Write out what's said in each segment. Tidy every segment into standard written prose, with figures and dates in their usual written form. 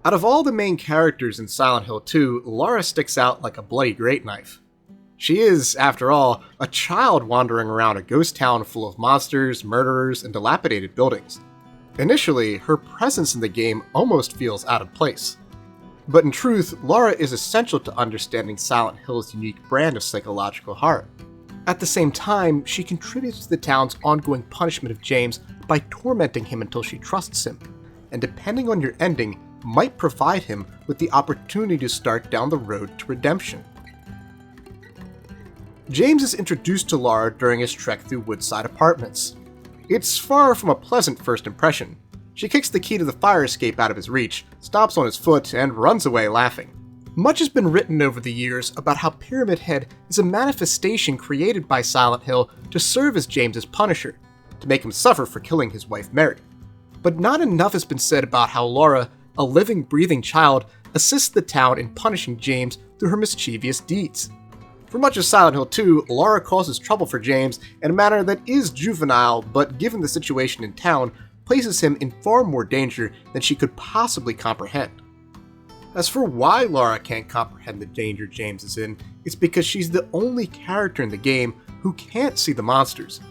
Out of all the main characters in Silent Hill 2, Lara sticks out like a bloody great knife. She is, after all, a child wandering around a ghost town full of monsters, murderers, and dilapidated buildings. Initially, her presence in the game almost feels out of place. But in truth, Lara is essential to understanding Silent Hill's unique brand of psychological horror. At the same time, she contributes to the town's ongoing punishment of James by tormenting him until she trusts him, and depending on your ending, might provide him with the opportunity to start down the road to redemption. James is introduced to Lara during his trek through Woodside Apartments. It's far from a pleasant first impression. She kicks the key to the fire escape out of his reach, stomps on his foot, and runs away laughing. Much has been written over the years about how Pyramid Head is a manifestation created by Silent Hill to serve as James's punisher, to make him suffer for killing his wife Mary. But not enough has been said about how Lara, a living, breathing child, assists the town in punishing James through her mischievous deeds. For much of Silent Hill 2, Lara causes trouble for James in a manner that is juvenile, but given the situation in town, places him in far more danger than she could possibly comprehend. As for why Lara can't comprehend the danger James is in, it's because she's the only character in the game who can't see the monsters.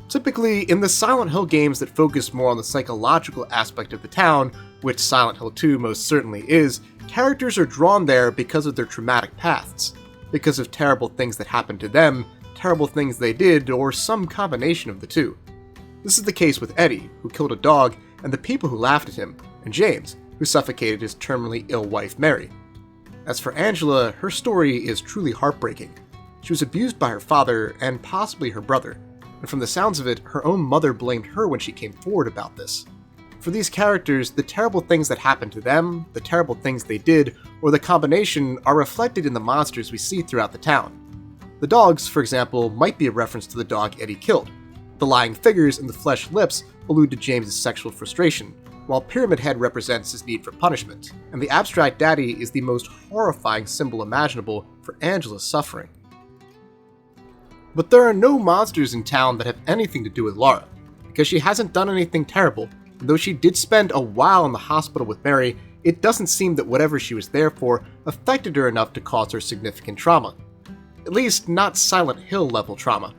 Typically, in the Silent Hill games that focus more on the psychological aspect of the town, which Silent Hill 2 most certainly is, characters are drawn there because of their traumatic pasts, because of terrible things that happened to them, terrible things they did, or some combination of the two. This is the case with Eddie, who killed a dog, and the people who laughed at him, and James, who suffocated his terminally ill wife Mary. As for Angela, her story is truly heartbreaking. She was abused by her father, and possibly her brother, and from the sounds of it, her own mother blamed her when she came forward about this. For these characters, the terrible things that happened to them, the terrible things they did, or the combination are reflected in the monsters we see throughout the town. The dogs, for example, might be a reference to the dog Eddie killed. The lying figures and the flesh lips allude to James's sexual frustration, while Pyramid Head represents his need for punishment, and the abstract daddy is the most horrifying symbol imaginable for Angela's suffering. But there are no monsters in town that have anything to do with Lara, because she hasn't done anything terrible, and though she did spend a while in the hospital with Mary, it doesn't seem that whatever she was there for affected her enough to cause her significant trauma. At least not Silent Hill level trauma.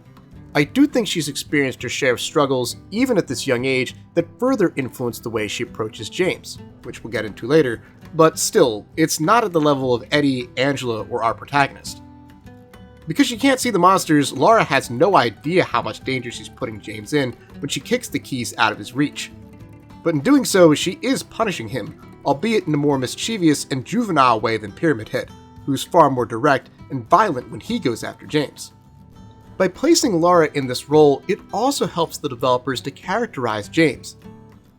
I do think she's experienced her share of struggles, even at this young age, that further influence the way she approaches James, which we'll get into later, but still, it's not at the level of Eddie, Angela, or our protagonist. Because she can't see the monsters, Lara has no idea how much danger she's putting James in when she kicks the keys out of his reach. But in doing so, she is punishing him, albeit in a more mischievous and juvenile way than Pyramid Head, who's far more direct and violent when he goes after James. By placing Lara in this role, it also helps the developers to characterize James.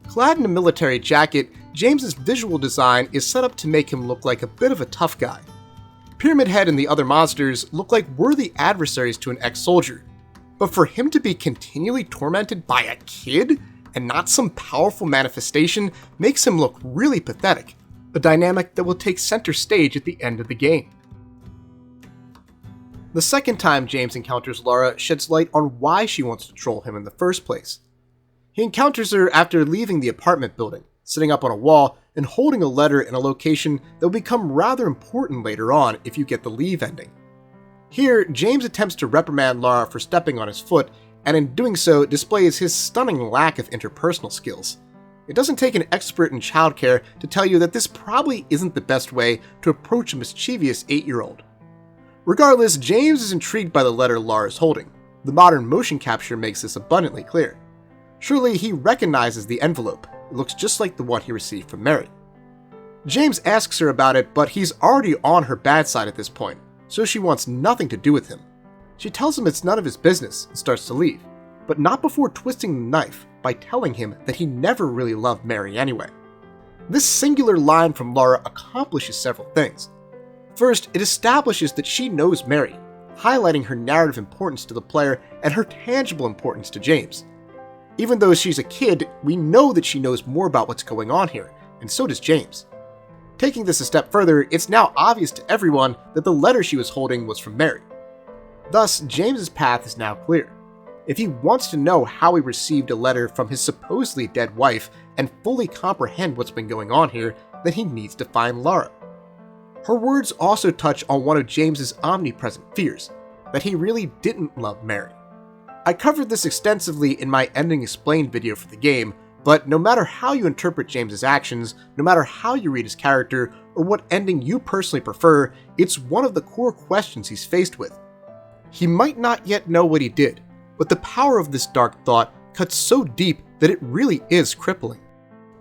Clad in a military jacket, James's visual design is set up to make him look like a bit of a tough guy. Pyramid Head and the other monsters look like worthy adversaries to an ex-soldier, but for him to be continually tormented by a kid and not some powerful manifestation makes him look really pathetic, a dynamic that will take center stage at the end of the game. The second time James encounters Lara sheds light on why she wants to troll him in the first place. He encounters her after leaving the apartment building, sitting up on a wall and holding a letter in a location that will become rather important later on if you get the leave ending. Here, James attempts to reprimand Lara for stepping on his foot, and in doing so displays his stunning lack of interpersonal skills. It doesn't take an expert in childcare to tell you that this probably isn't the best way to approach a mischievous 8-year-old. Regardless, James is intrigued by the letter Lara is holding. The modern motion capture makes this abundantly clear. Surely he recognizes the envelope. It looks just like the one he received from Mary. James asks her about it, but he's already on her bad side at this point, so she wants nothing to do with him. She tells him it's none of his business and starts to leave, but not before twisting the knife by telling him that he never really loved Mary anyway. This singular line from Lara accomplishes several things. First, it establishes that she knows Mary, highlighting her narrative importance to the player and her tangible importance to James. Even though she's a kid, we know that she knows more about what's going on here, and so does James. Taking this a step further, it's now obvious to everyone that the letter she was holding was from Mary. Thus, James's path is now clear. If he wants to know how he received a letter from his supposedly dead wife and fully comprehend what's been going on here, that he needs to find Lara. Her words also touch on one of James's omnipresent fears, that he really didn't love Mary. I covered this extensively in my ending explained video for the game, but no matter how you interpret James's actions, no matter how you read his character, or what ending you personally prefer, it's one of the core questions he's faced with. He might not yet know what he did, but the power of this dark thought cuts so deep that it really is crippling.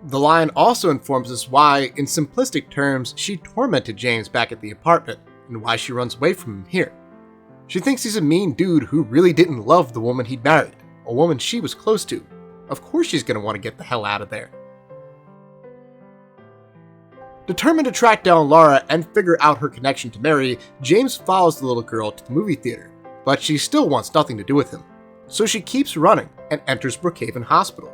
The line also informs us why, in simplistic terms, she tormented James back at the apartment, and why she runs away from him here. She thinks he's a mean dude who really didn't love the woman he'd married, a woman she was close to. Of course she's going to want to get the hell out of there. Determined to track down Lara and figure out her connection to Mary, James follows the little girl to the movie theater, but she still wants nothing to do with him. So she keeps running and enters Brookhaven Hospital.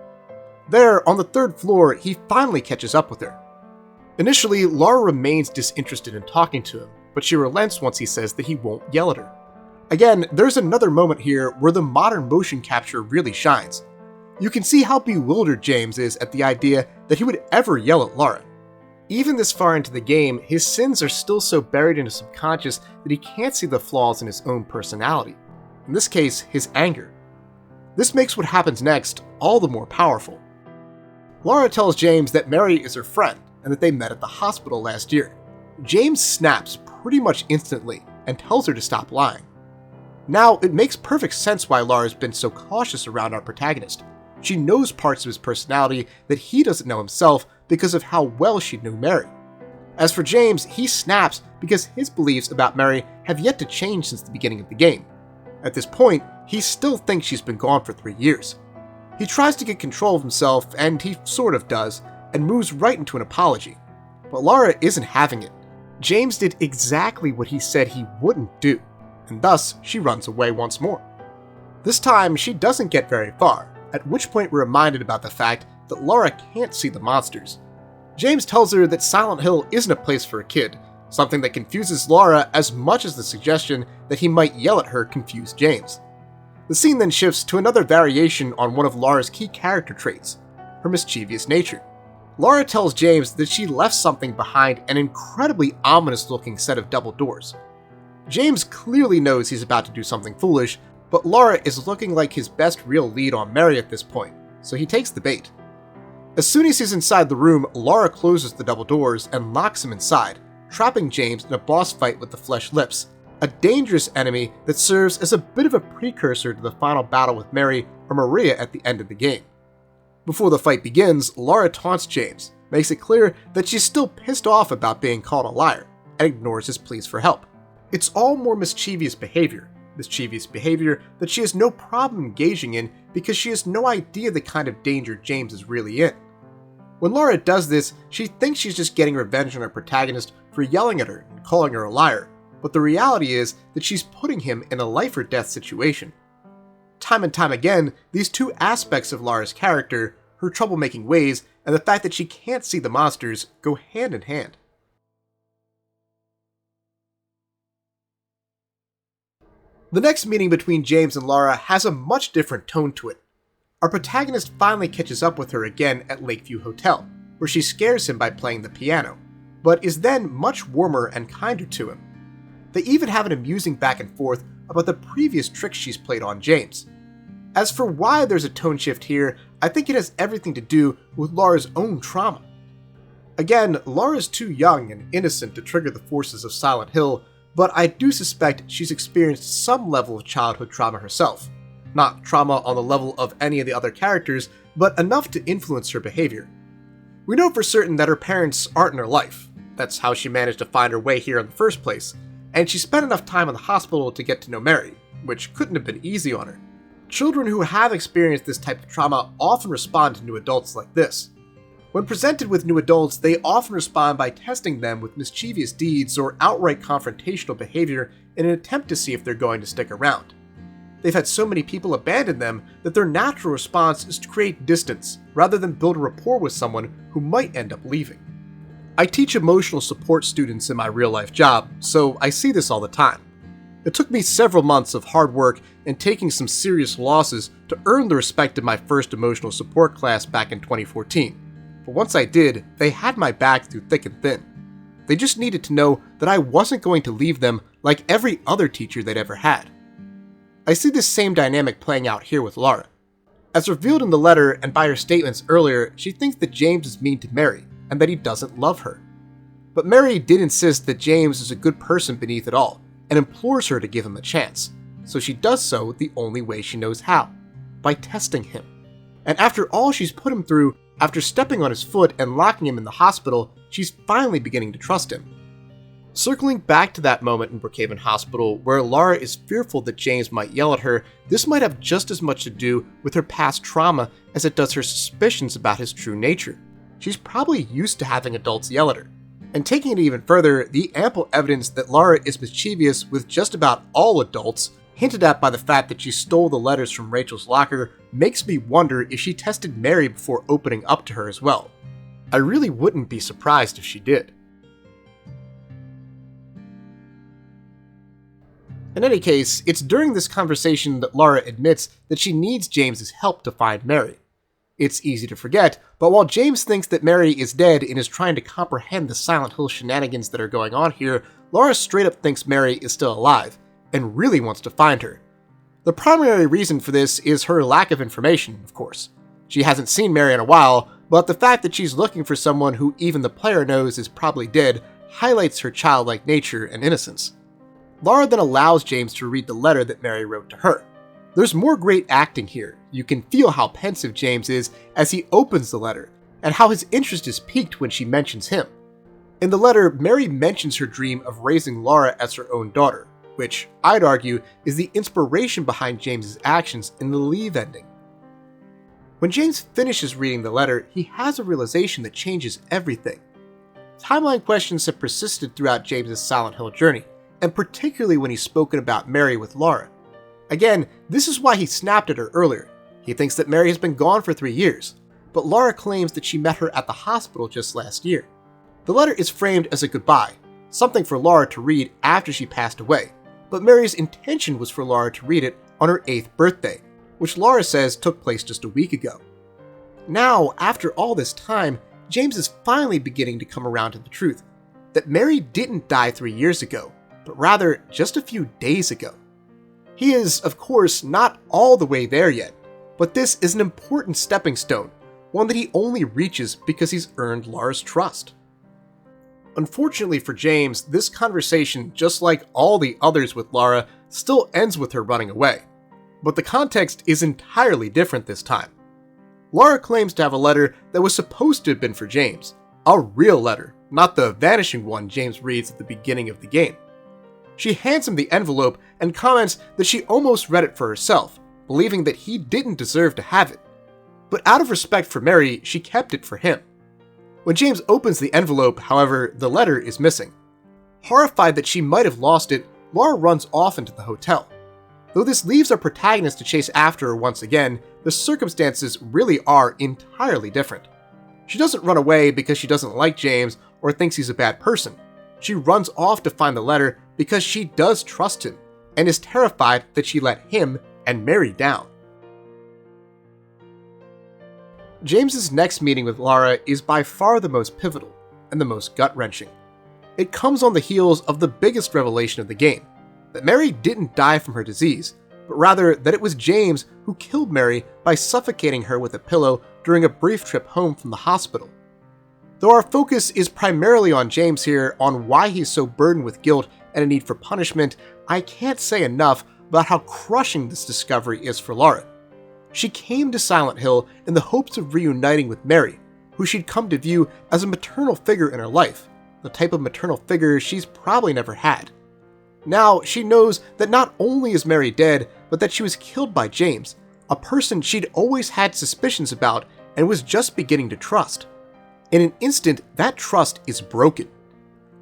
There, on the 3rd floor, he finally catches up with her. Initially, Lara remains disinterested in talking to him, but she relents once he says that he won't yell at her. Again, there's another moment here where the modern motion capture really shines. You can see how bewildered James is at the idea that he would ever yell at Lara. Even this far into the game, his sins are still so buried in his subconscious that he can't see the flaws in his own personality. In this case, his anger. This makes what happens next all the more powerful. Lara tells James that Mary is her friend and that they met at the hospital last year. James snaps pretty much instantly and tells her to stop lying. Now, it makes perfect sense why Lara's been so cautious around our protagonist. She knows parts of his personality that he doesn't know himself because of how well she knew Mary. As for James, he snaps because his beliefs about Mary have yet to change since the beginning of the game. At this point, he still thinks she's been gone for 3 years. He tries to get control of himself, and he sort of does, and moves right into an apology. But Lara isn't having it. James did exactly what he said he wouldn't do, and thus she runs away once more. This time, she doesn't get very far, at which point we're reminded about the fact that Lara can't see the monsters. James tells her that Silent Hill isn't a place for a kid, something that confuses Lara as much as the suggestion that he might yell at her confused James. The scene then shifts to another variation on one of Lara's key character traits, her mischievous nature. Lara tells James that she left something behind an incredibly ominous-looking set of double doors. James clearly knows he's about to do something foolish, but Lara is looking like his best real lead on Mary at this point, so he takes the bait. As soon as he's inside the room, Lara closes the double doors and locks him inside, trapping James in a boss fight with the Flesh Lips, a dangerous enemy that serves as a bit of a precursor to the final battle with Mary or Maria at the end of the game. Before the fight begins, Lara taunts James, makes it clear that she's still pissed off about being called a liar, and ignores his pleas for help. It's all more mischievous behavior that she has no problem engaging in because she has no idea the kind of danger James is really in. When Lara does this, she thinks she's just getting revenge on her protagonist for yelling at her and calling her a liar, but the reality is that she's putting him in a life or death situation. Time and time again, these two aspects of Lara's character, her troublemaking ways and the fact that she can't see the monsters, go hand in hand. The next meeting between James and Lara has a much different tone to it. Our protagonist finally catches up with her again at Lakeview Hotel, where she scares him by playing the piano, but is then much warmer and kinder to him. They even have an amusing back and forth about the previous tricks she's played on James. As for why there's a tone shift here, I think it has everything to do with Lara's own trauma. Again, Lara's too young and innocent to trigger the forces of Silent Hill, but I do suspect she's experienced some level of childhood trauma herself. Not trauma on the level of any of the other characters, but enough to influence her behavior. We know for certain that her parents aren't in her life. That's how she managed to find her way here in the first place, and she spent enough time in the hospital to get to know Mary, which couldn't have been easy on her. Children who have experienced this type of trauma often respond to new adults like this. When presented with new adults, they often respond by testing them with mischievous deeds or outright confrontational behavior in an attempt to see if they're going to stick around. They've had so many people abandon them that their natural response is to create distance rather than build a rapport with someone who might end up leaving. I teach emotional support students in my real-life job, so I see this all the time. It took me several months of hard work and taking some serious losses to earn the respect of my first emotional support class back in 2014. but once I did, they had my back through thick and thin. They just needed to know that I wasn't going to leave them like every other teacher they'd ever had. I see this same dynamic playing out here with Lara. As revealed in the letter and by her statements earlier, she thinks that James is mean to Mary and that he doesn't love her. But Mary did insist that James is a good person beneath it all and implores her to give him a chance, so she does so the only way she knows how, by testing him. And after all she's put him through, after stepping on his foot and locking him in the hospital, she's finally beginning to trust him. Circling back to that moment in Brookhaven Hospital where Lara is fearful that James might yell at her, this might have just as much to do with her past trauma as it does her suspicions about his true nature. She's probably used to having adults yell at her. And taking it even further, the ample evidence that Lara is mischievous with just about all adults, hinted at by the fact that she stole the letters from Rachel's locker, makes me wonder if she tested Mary before opening up to her as well. I really wouldn't be surprised if she did. In any case, it's during this conversation that Lara admits that she needs James's help to find Mary. It's easy to forget, but while James thinks that Mary is dead and is trying to comprehend the Silent Hill shenanigans that are going on here, Lara straight up thinks Mary is still alive, and really wants to find her. The primary reason for this is her lack of information, of course. She hasn't seen Mary in a while, but the fact that she's looking for someone who even the player knows is probably dead highlights her childlike nature and innocence. Lara then allows James to read the letter that Mary wrote to her. There's more great acting here. You can feel how pensive James is as he opens the letter, and how his interest is piqued when she mentions him. In the letter, Mary mentions her dream of raising Lara as her own daughter, which, I'd argue, is the inspiration behind James's actions in the leave ending. When James finishes reading the letter, he has a realization that changes everything. Timeline questions have persisted throughout James's Silent Hill journey, and particularly when he's spoken about Mary with Lara. Again, this is why he snapped at her earlier. He thinks that Mary has been gone for 3 years, but Lara claims that she met her at the hospital just last year. The letter is framed as a goodbye, something for Lara to read after she passed away, but Mary's intention was for Lara to read it on her 8th birthday, which Lara says took place just a week ago. Now, after all this time, James is finally beginning to come around to the truth, that Mary didn't die 3 years ago, but rather just a few days ago. He is, of course, not all the way there yet, but this is an important stepping stone, one that he only reaches because he's earned Lara's trust. Unfortunately for James, this conversation, just like all the others with Lara, still ends with her running away. But the context is entirely different this time. Lara claims to have a letter that was supposed to have been for James, a real letter, not the vanishing one James reads at the beginning of the game. She hands him the envelope and comments that she almost read it for herself, believing that he didn't deserve to have it. But out of respect for Mary, she kept it for him. When James opens the envelope, however, the letter is missing. Horrified that she might have lost it, Lara runs off into the hotel. Though this leaves our protagonist to chase after her once again, the circumstances really are entirely different. She doesn't run away because she doesn't like James or thinks he's a bad person. She runs off to find the letter because she does trust him, and is terrified that she let him and Mary down. James's next meeting with Lara is by far the most pivotal, and the most gut-wrenching. It comes on the heels of the biggest revelation of the game, that Mary didn't die from her disease, but rather that it was James who killed Mary by suffocating her with a pillow during a brief trip home from the hospital. Though our focus is primarily on James here, on why he's so burdened with guilt and a need for punishment, I can't say enough about how crushing this discovery is for Lara. She came to Silent Hill in the hopes of reuniting with Mary, who she'd come to view as a maternal figure in her life, the type of maternal figure she's probably never had. Now, she knows that not only is Mary dead, but that she was killed by James, a person she'd always had suspicions about and was just beginning to trust. In an instant, that trust is broken.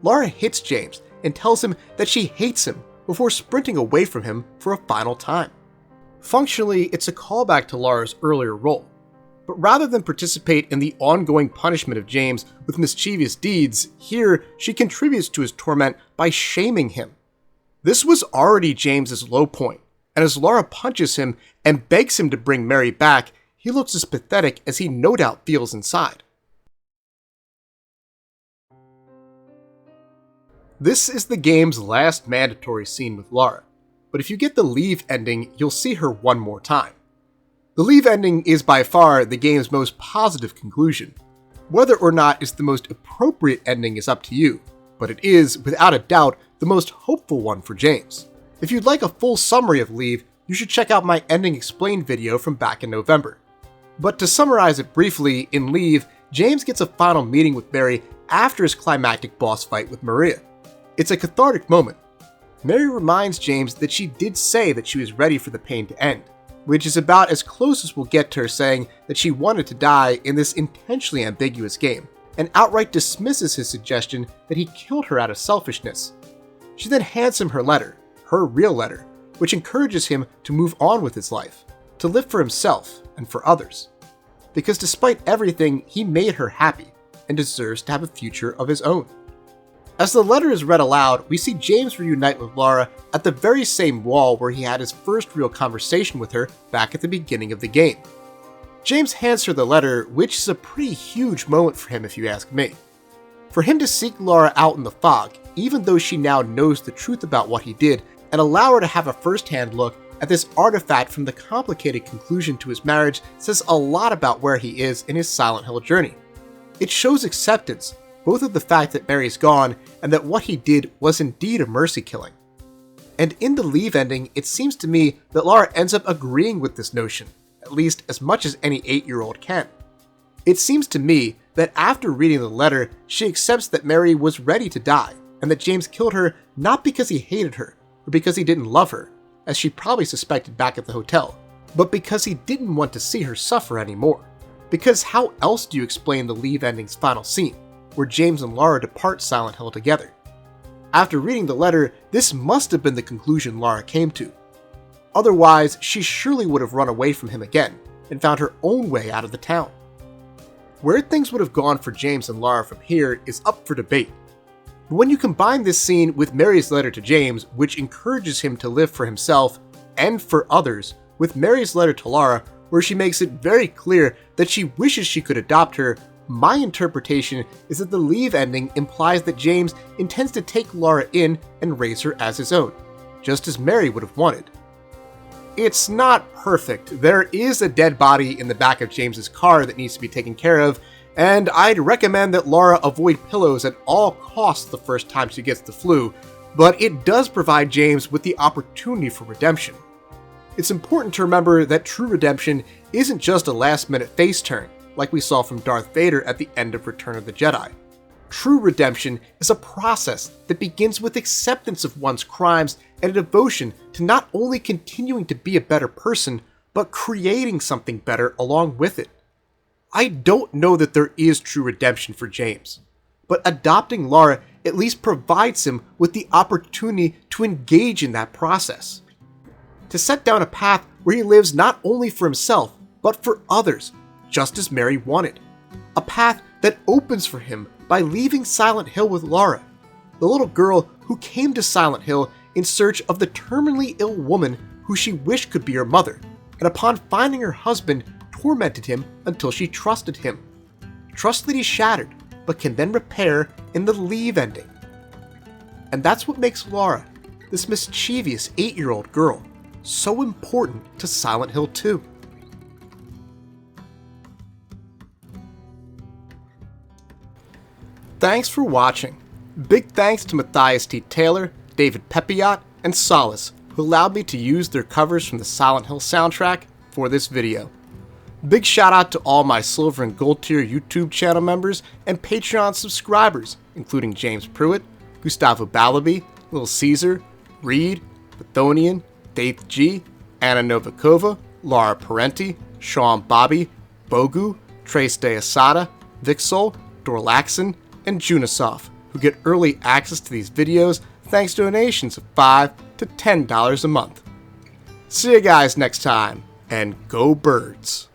Lara hits James and tells him that she hates him before sprinting away from him for a final time. Functionally, it's a callback to Lara's earlier role, but rather than participate in the ongoing punishment of James with mischievous deeds, here she contributes to his torment by shaming him. This was already James's low point, and as Lara punches him and begs him to bring Mary back, he looks as pathetic as he no doubt feels inside. This is the game's last mandatory scene with Lara, but if you get the leave ending, you'll see her one more time. The leave ending is by far the game's most positive conclusion. Whether or not it's the most appropriate ending is up to you, but it is, without a doubt, the most hopeful one for James. If you'd like a full summary of Leave, you should check out my Ending Explained video from back in November. But to summarize it briefly, in Leave, James gets a final meeting with Mary after his climactic boss fight with Maria. It's a cathartic moment. Mary reminds James that she did say that she was ready for the pain to end, which is about as close as we'll get to her saying that she wanted to die in this intentionally ambiguous game, and outright dismisses his suggestion that he killed her out of selfishness. She then hands him her letter, her real letter, which encourages him to move on with his life, to live for himself and for others. Because despite everything, he made her happy and deserves to have a future of his own. As the letter is read aloud, we see James reunite with Lara at the very same wall where he had his first real conversation with her back at the beginning of the game. James hands her the letter, which is a pretty huge moment for him if you ask me. For him to seek Lara out in the fog, even though she now knows the truth about what he did, and allow her to have a first-hand look at this artifact from the complicated conclusion to his marriage says a lot about where he is in his Silent Hill journey. It shows acceptance, both of the fact that Mary's gone and that what he did was indeed a mercy killing. And in the Leave ending, it seems to me that Lara ends up agreeing with this notion, at least as much as any 8-year-old can. It seems to me that after reading the letter, she accepts that Mary was ready to die, and that James killed her not because he hated her, or because he didn't love her, as she probably suspected back at the hotel, but because he didn't want to see her suffer anymore. Because how else do you explain the Leave ending's final scene, where James and Lara depart Silent Hill together? After reading the letter, this must have been the conclusion Lara came to. Otherwise, she surely would have run away from him again, and found her own way out of the town. Where things would have gone for James and Lara from here is up for debate. But when you combine this scene with Mary's letter to James, which encourages him to live for himself and for others, with Mary's letter to Lara, where she makes it very clear that she wishes she could adopt her, my interpretation is that the Leave ending implies that James intends to take Lara in and raise her as his own, just as Mary would have wanted. It's not perfect. There is a dead body in the back of James's car that needs to be taken care of, and I'd recommend that Lara avoid pillows at all costs the first time she gets the flu, but it does provide James with the opportunity for redemption. It's important to remember that true redemption isn't just a last-minute face turn, like we saw from Darth Vader at the end of Return of the Jedi. True redemption is a process that begins with acceptance of one's crimes and a devotion to not only continuing to be a better person, but creating something better along with it. I don't know that there is true redemption for James, but adopting Lara at least provides him with the opportunity to engage in that process. To set down a path where he lives not only for himself, but for others, just as Mary wanted. A path that opens for him by leaving Silent Hill with Lara, the little girl who came to Silent Hill in search of the terminally ill woman who she wished could be her mother, and upon finding her husband, tormented him until she trusted him. Trust that he shattered, but can then repair in the Leave ending. And that's what makes Lara, this mischievous 8-year-old girl, so important to Silent Hill 2. Thanks for watching. Big thanks to Mathias T. Taylor, David Peppiatt, and Solice, who allowed me to use their covers from the Silent Hill soundtrack for this video. Big shout out to all my Silver and Gold tier YouTube channel members and Patreon subscribers, including James Pruitt, Gustavo Balabi, Little Caesar, Reed, Bethonian, Daith G, Anna Novikova, Laura Parenti, Sean Bobby, Bogu, Trace De Asada, Vixol, Dorlaxon, and Junisoft, who get early access to these videos thanks to donations of $5 to $10 a month. See you guys next time, and go birds!